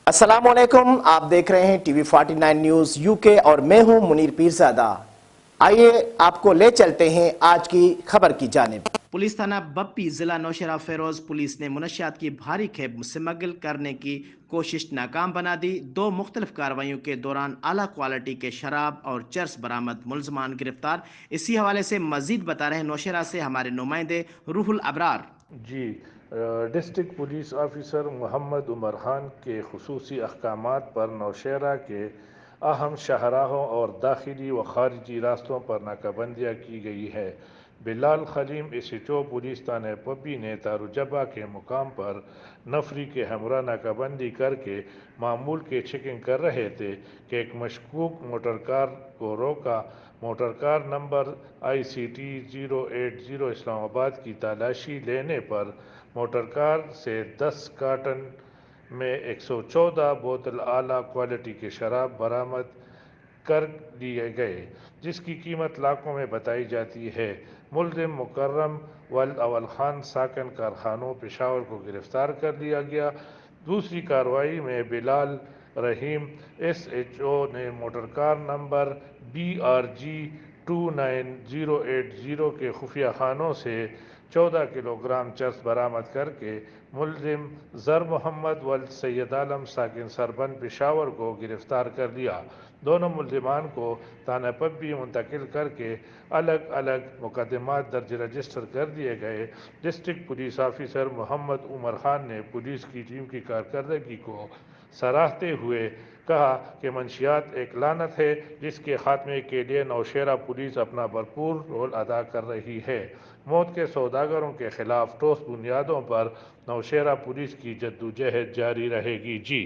अस्सलाम वालेकुम। आप देख रहे हैं टीवी 49 न्यूज यूके और मैं हूं मुनीर पीरजादा। आइए आपको ले चलते हैं आज की खबर की जानिब। पुलिस थाना बप्पी जिला नौशहरा फेरोज पुलिस ने मुनशियात की भारी खेप स्मगल करने की कोशिश नाकाम बना दी। दो मुख्तलिफ कार्रवाइयों के दौरान आला क्वालिटी के शराब और चर्स बरामद, मुलजमान गिरफ्तार। इसी हवाले से मजीद बता रहे नौशहरा से हमारे नुमाइंदे रूहुल अबरार। जी, district police officer Mohammad Umar Khan के खुसूसी अहकामात पर नौशहरा के अहम शाहराहों और दाखिली व खारजी रास्तों पर नाकाबंदियाँ की गई है। बिलाल खलीम एसएचओ पुलिस थाने पब्बी ने तारुजबा के मुकाम पर नफरी के हमरा नाकाबंदी करके मामूल के चेकिंग कर रहे थे कि एक मशकूक मोटर कार को रोका। Motor car number ICT 080 Islamabad की तलाशी लेने पर मोटर कार से 10 कार्टन में 114 बोतल आला क्वालिटी के शराब बरामद कर लिए गए, जिसकी कीमत लाखों में बताई जाती है। मुलजिम मुकर्रम वल्द अवल खान साकन कारखानों पेशावर को गिरफ्तार कर लिया गया। दूसरी कार्रवाई में बिलाल रहीम SHO ने मोटर कार नंबर BRG 29080 के खुफिया खानों से 14 किलोग्राम चर्स बरामद करके मुलजिम जर मोहम्मद वल्द सैयद आलम साकिन सरबन पेशावर को गिरफ्तार कर लिया। दोनों मुलजिमान को थाना पब्बी मुंतकिल करके अलग अलग मुकदमात दर्ज रजिस्टर कर दिए गए। District police officer Mohammad Umar Khan ने पुलिस की टीम की कारकर्दगी को सराहते हुए कहा कि मंशियात एक लानत है जिसके खात्मे के लिए नौशहरा पुलिस अपना भरपूर रोल अदा कर रही है। मौत के सौदागरों के खिलाफ ठोस बुनियादों पर नौशहरा पुलिस की जद्दोजहद जारी रहेगी। जी।